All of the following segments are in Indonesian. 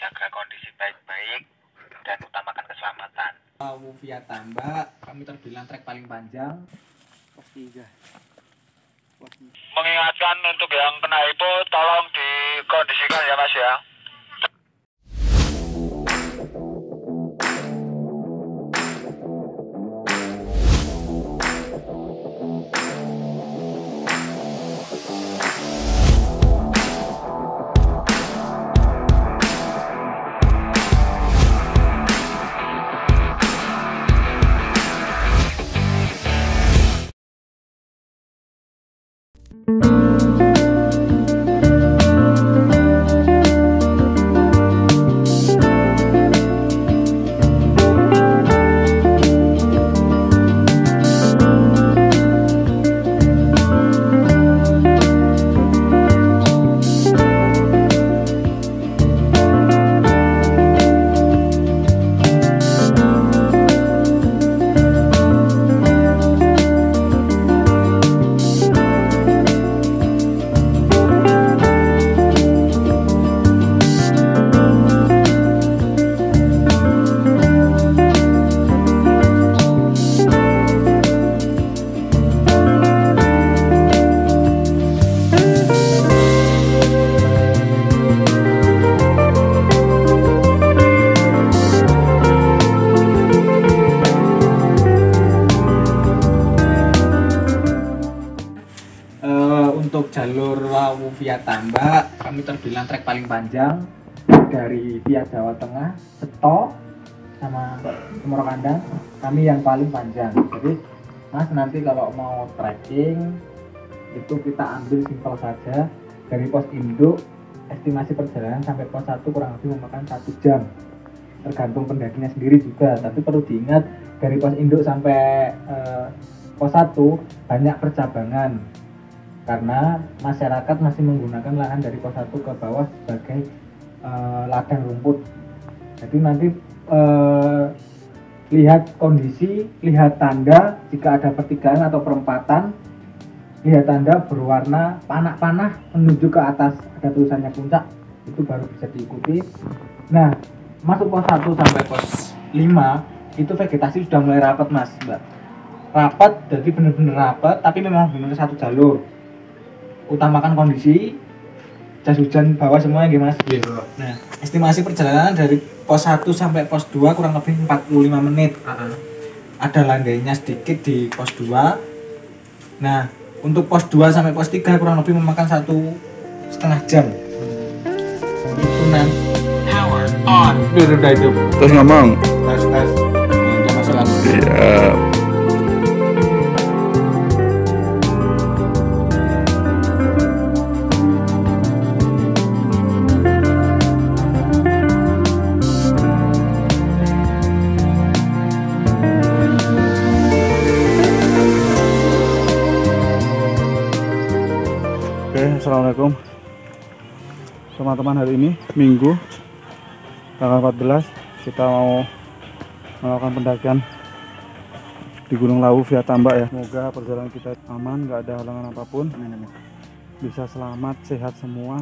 jaga kondisi baik-baik dan utamakan keselamatan. Lawu via Tambak, kami terbilang trek paling panjang. Pos 3. Mengingatkan untuk yang kena itu tolong dikondisikan ya Mas ya. Untuk jalur Lawu via Tambak, kami terbilang trek paling panjang dari via Jawa Tengah, Seto, sama Semoro Kandang. Kami yang paling panjang. Jadi, Mas nanti kalau mau trekking itu kita ambil simpel saja dari pos induk. Estimasi perjalanan sampai pos 1 kurang lebih memakan 1 jam. Tergantung pendakinya sendiri juga. Tapi perlu diingat dari pos induk sampai pos 1 banyak percabangan. Karena masyarakat masih menggunakan lahan dari pos 1 ke bawah sebagai ladang rumput. Jadi nanti lihat kondisi, lihat tanda jika ada pertigaan atau perempatan, lihat tanda berwarna panah-panah menuju ke atas, ada tulisannya puncak, itu baru bisa diikuti. Nah, masuk pos 1 sampai pos 5 itu vegetasi sudah mulai rapat Mas, Mbak. Rapat, jadi benar-benar rapat, tapi memang benar satu jalur. Utamakan kondisi, jas hujan bawa semuanya gimana Mas? Nah, estimasi perjalanan dari pos 1 sampai pos 2 kurang lebih 45 menit. Ada landainya sedikit di pos 2. Nah, untuk pos 2 sampai pos 3 kurang lebih memakan 1,5 jam. Itu nanti power on. Udah itu. Terus ngomong. Tes. Udah masuk langsung. Iya. Assalamualaikum teman-teman, hari ini Minggu tanggal 14 kita mau melakukan pendakian di Gunung Lawu via Tambak ya. Semoga perjalanan kita aman, gak ada halangan apapun, bisa selamat, sehat semua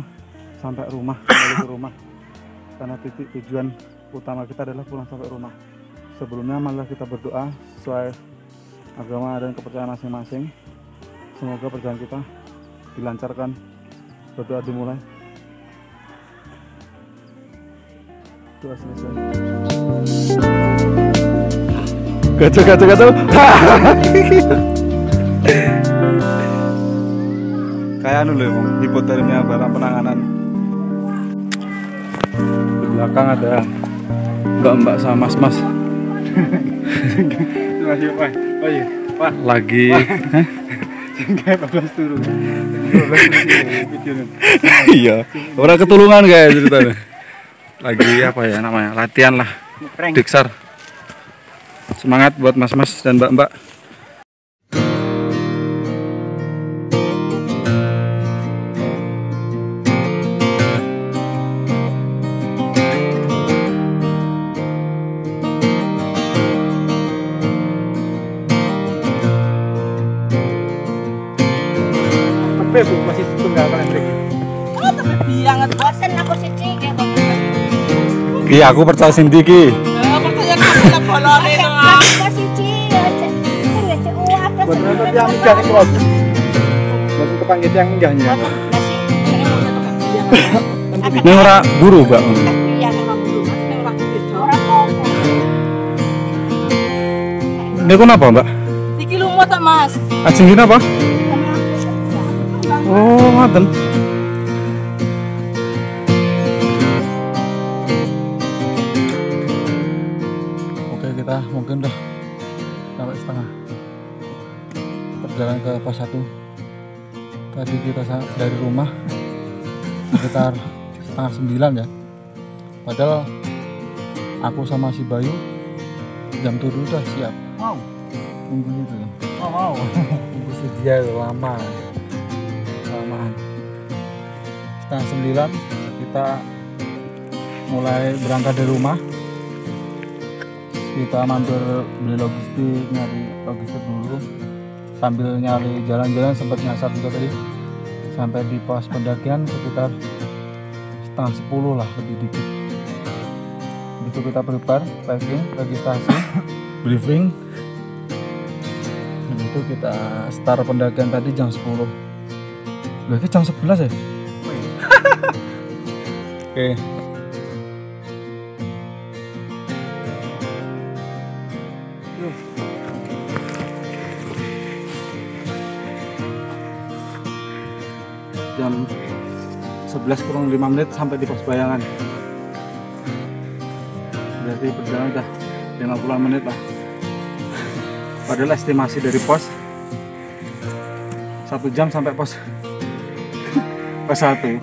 sampai rumah, kembali ke rumah, karena titik tujuan utama kita adalah pulang sampai rumah. Sebelumnya marilah kita berdoa sesuai agama dan kepercayaan masing-masing. Semoga perjalanan kita dilancarkan. Berdoa dimulai. Doa selesai. Kacau. Kayak anu loh, hipotermia barang penanganan. Di belakang ada mbak-mbak sama mas-mas. Oh iya, Pak. Lagi. Kayak 12 turun. Iya, orang ketulungan kayak ceritanya. Lagi apa ya namanya? Latihan lah. Diksar. Semangat buat mas-mas dan mbak-mbak. Masih tunggal kan trik. Oh, tapi bianget bosen aku sih cik ya. Ki aku percaya Cindy ki. Percaya kamu lah bolone no. Buat nonton yang minggah itu loh. Buat tukang itu yang minggahnya. Ini ora buru, Mbak. Ini kenapa, Mbak? Iki lumut tak, Mas. Ajeng ini apa? Oh, ngoten. Oke, kita mungkin udah sampai setengah perjalanan ke pos 1. Tadi kita dari rumah sekitar 8:30 ya. Padahal aku sama si Bayu jam 7 udah siap. Wow. Tunggu itu ya. Oh, wow. Tunggu si dia lamaan. 8:30 kita mulai berangkat dari rumah. Kita mampir beli logistik, nyari logistik dulu sambil nyari jalan-jalan, sempat nyasar juga tadi sampai di pos pendakian sekitar 9:30 lah, lebih dikit. Begitu kita prepare, packing, registrasi, briefing. Dan itu kita start pendakian tadi jam 10. Berarti jam 11 ya? Oke. Jam 11 kurang 5 menit sampai di pos bayangan. Berarti perjalanan udah 50 menit lah. Padahal estimasi dari pos 1 jam sampai pos 1.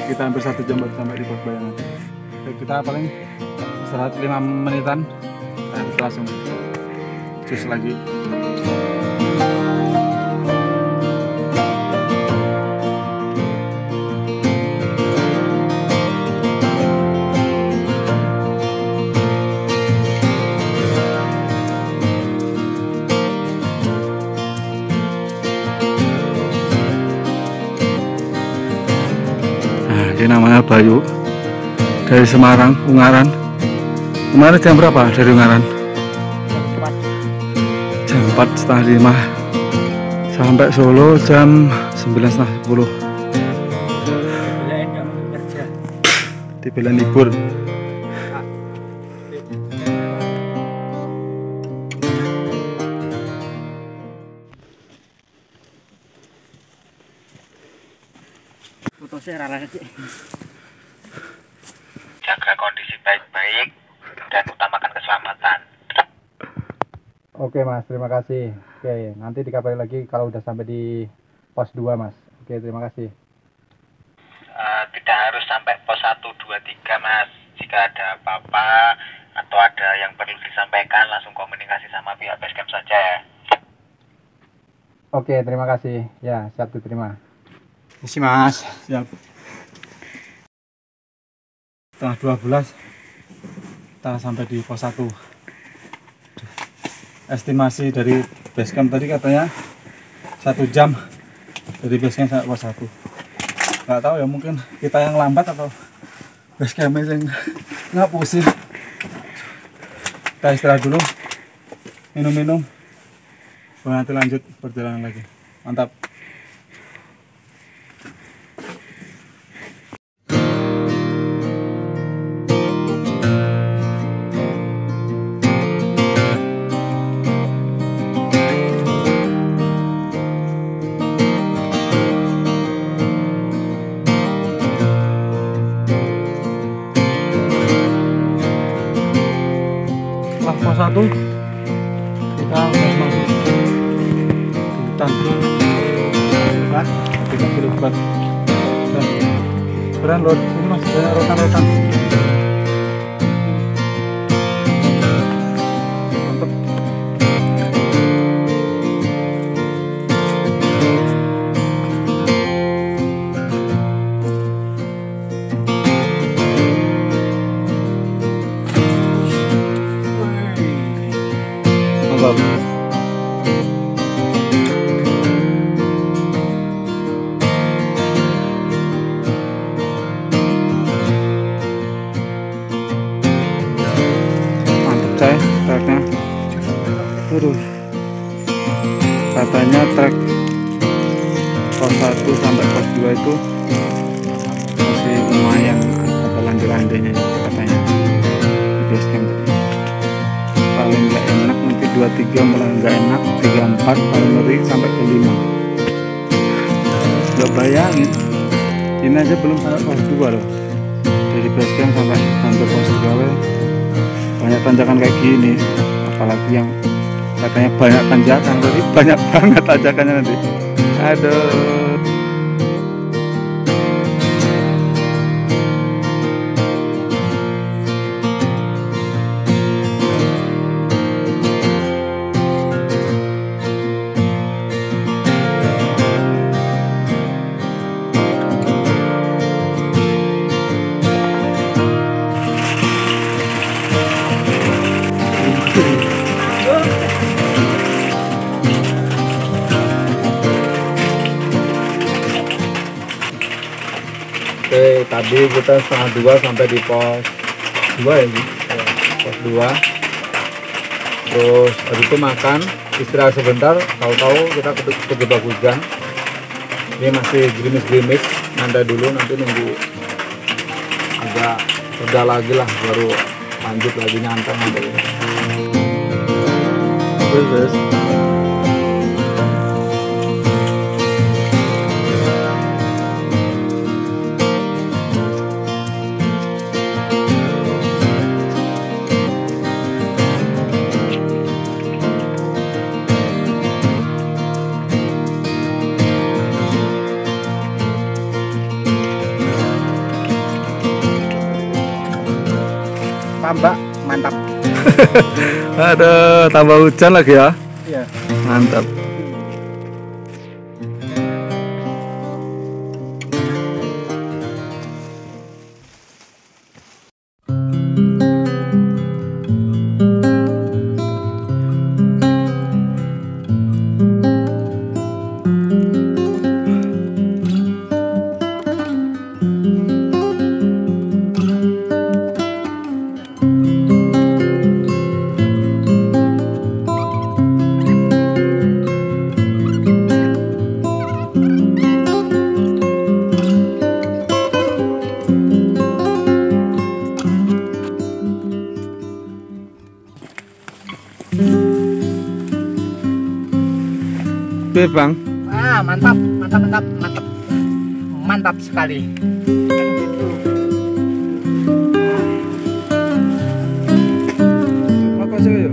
Kita hampir 1 jam baru sampai di pos bayangan. Oke, kita paling istirahat 5 menitan. Nah, kita langsung cus lagi. Ini namanya Bayu dari Semarang, Ungaran. Kemarin jam berapa dari Ungaran? Jam 4:30 sampai Solo jam 9:30. Dibelain libur. Jaga kondisi baik-baik dan utamakan keselamatan. Oke Mas, terima kasih. Oke, nanti dikabari lagi kalau udah sampai di pos 2 Mas. Oke, terima kasih. Tidak harus sampai pos 1, 2, 3 Mas. Jika ada apa-apa atau ada yang perlu disampaikan, langsung komunikasi sama pihak basecamp saja ya. Oke, terima kasih. Ya, siap diterima. Isi Mas, siap. Setengah 12 kita sampai di pos 1. Estimasi dari basecamp tadi katanya 1 jam dari basecamp sampai pos 1. Nggak tahu ya, mungkin kita yang lambat atau basecamp yang nggak pusing. Kita istirahat dulu, minum-minum, baru nanti lanjut perjalanan lagi. Mantap. Pos 1 kita udah masuk di hutan kan, kita pilih berat dan beran loh, ini masih banyak rotan-rotan. Mantap. Mantap. coy treknya. Aduh, katanya trek pos 1 sampai pos 2 itu masih lumayan ada lanjut-lanjutnya katanya di base camp tadi. Paling nggak enak nanti 23 mulai nggak enak, 34 paling ngeri sampai ke 5. Nggak bayangin, ini aja belum sampai pos 2 loh, dari base camp sampai hampir pos 2 banyak tanjakan kayak gini, apalagi yang katanya banyak tanjakan, berarti banyak banget tanjakannya nanti. Aduh. Oke, tadi kita setengah 2 sampai di pos 2 ya, pos 2. Terus habis itu makan, istirahat sebentar, tahu-tahu kita kejebak hujan. Ini masih gerimis-gerimis, nyantai dulu, nanti nunggu agak reda lagi lah, baru lanjut lagi nyantai. Terus. Tambak mantap. Aduh, tambah hujan lagi ya. Iya. Mantap. Bang. Mantap sekali. Makasih ya.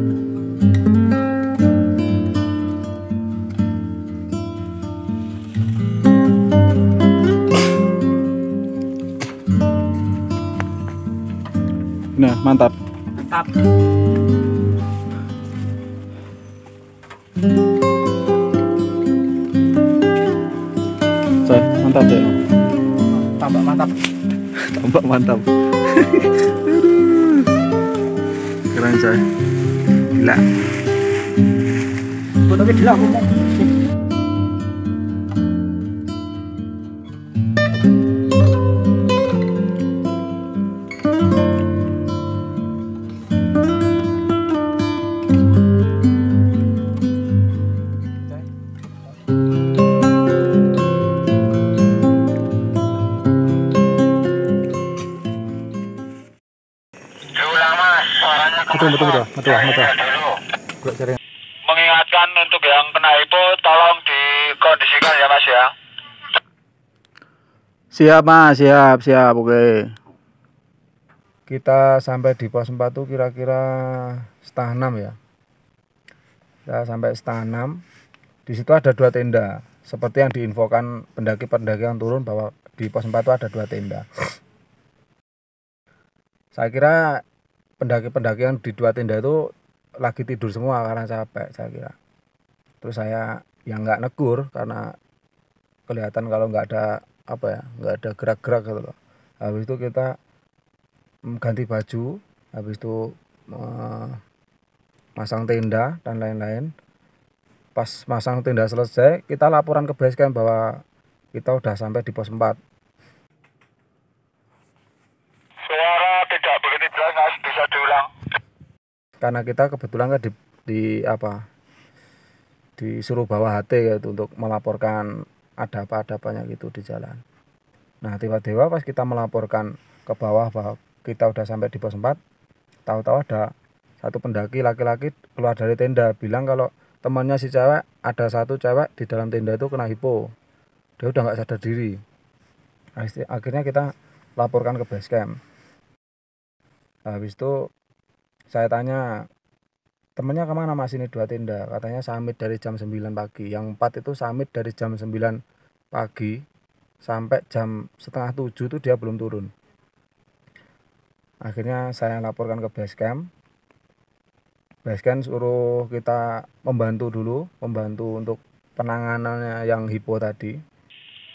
Nah, mantap. Coy, mantap ya. Tambak mantap. Tambak mantap. Keren coy. Gila. Fotonya gila ngomong. Betul. Mengingatkan untuk yang kena hipo, tolong dikondisikan ya Mas ya. Siap Mas, siap. Oke. Kita sampai di pos 4 tuh kira-kira setengah 6 ya. Kita sampai setengah 6. Di situ ada 2 tenda. Seperti yang diinfokan pendaki-pendaki yang turun bahwa di pos 4 itu ada 2 tenda. Saya kira pendaki-pendaki yang di 2 tenda itu lagi tidur semua karena capek, saya kira. Terus saya yang nggak negur karena kelihatan kalau nggak ada nggak ada gerak-gerak gitu loh. Habis itu kita ganti baju, habis itu masang tenda dan lain-lain. Pas masang tenda selesai, kita laporan ke base camp bahwa kita udah sampai di pos 4. Suara tidak begitu jelas Mas, bisa diulang. karena kita kebetulan kan disuruh bawa HT yaitu untuk melaporkan ada apa-apanya gitu di jalan. Nah tiba-tiba pas kita melaporkan ke bawah bahwa kita udah sampai di pos 4, tahu-tahu ada satu pendaki laki-laki keluar dari tenda bilang kalau temannya si cewek, ada satu cewek di dalam tenda itu kena hipo, dia udah nggak sadar diri. Akhirnya kita laporkan ke base camp. Habis itu saya tanya, temennya kemana mas? Ini 2 tenda, katanya summit dari jam 9 pagi. Yang 4 itu summit dari jam 9 pagi sampai jam setengah 7 itu dia belum turun. Akhirnya saya laporkan ke base camp. Base camp suruh kita membantu untuk penanganannya yang hipo tadi.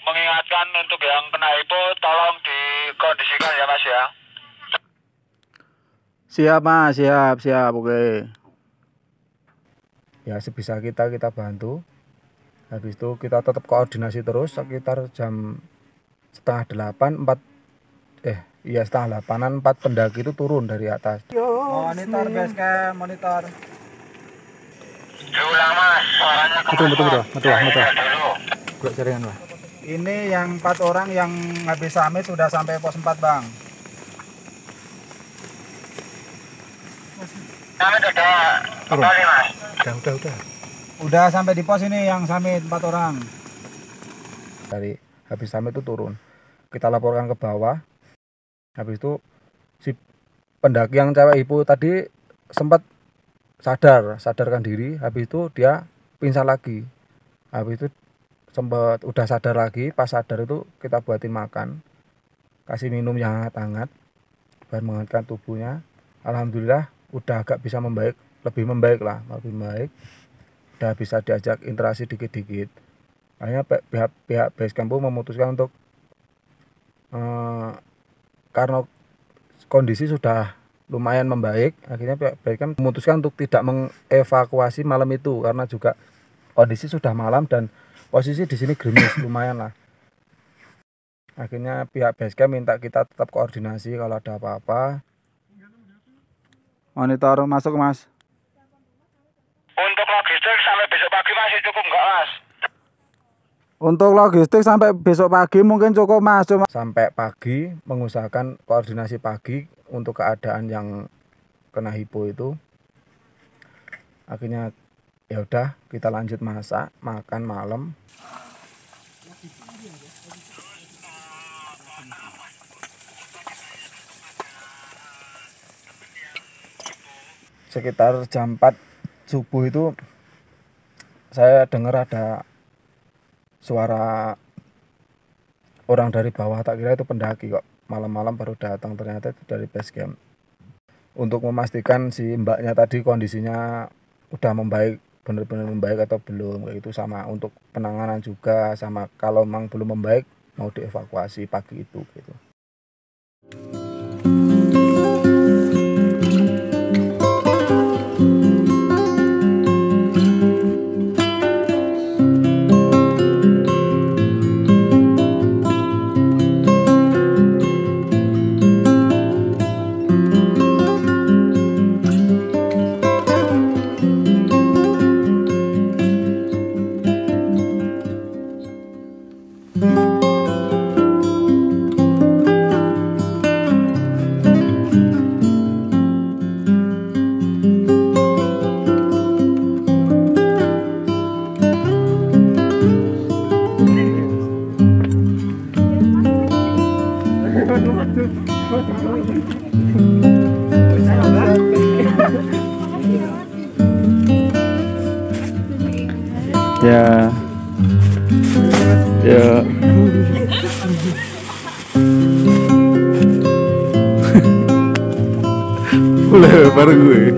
Mengingatkan untuk yang kena hipo tolong dikondisikan ya mas ya. Siap mas, siap, oke. Ya sebisa kita bantu. Habis itu kita tetap koordinasi terus sekitar jam setengah 8an 4 pendaki itu turun dari atas. Monitor base camp, monitor. Diulang mas, suaranya Betul. Gua jaringan lah. Ini yang 4 orang yang habis summit sudah sampai pos 4 bang. Summit udah kembali mas. Udah sampai di pos ini yang summit 4 orang. Dari habis summit itu turun. Kita laporkan ke bawah. Habis itu si pendaki yang cewek hipo tadi sempat sadarkan diri. Habis itu dia pingsan lagi. Habis itu sempat udah sadar lagi. Pas sadar itu kita buatin makan, kasih minum yang hangat-hangat biar menghangatkan tubuhnya. Alhamdulillah udah agak bisa membaik, lebih membaik. Udah bisa diajak interaksi dikit-dikit. Akhirnya pihak base camp memutuskan untuk karena kondisi sudah lumayan membaik, akhirnya pihak base camp memutuskan untuk tidak mengevakuasi malam itu karena juga kondisi sudah malam dan posisi di sini gerimis lumayan lah. Akhirnya pihak base camp minta kita tetap koordinasi kalau ada apa-apa. Monitor masuk mas. Untuk logistik sampai besok pagi masih cukup nggak mas? Untuk logistik sampai besok pagi mungkin cukup mas. Sampai pagi mengusahakan koordinasi pagi untuk keadaan yang kena hipo itu. Akhirnya ya udah kita lanjut masak, makan malam. Sekitar jam 4 subuh itu saya dengar ada suara orang dari bawah, tak kira itu pendaki kok. Malam-malam baru datang, ternyata itu dari base camp. Untuk memastikan si mbaknya tadi kondisinya udah membaik, benar-benar membaik atau belum, kayak itu sama untuk penanganan juga, sama kalau memang belum membaik mau dievakuasi pagi itu gitu. Ya. Boleh bareng gue.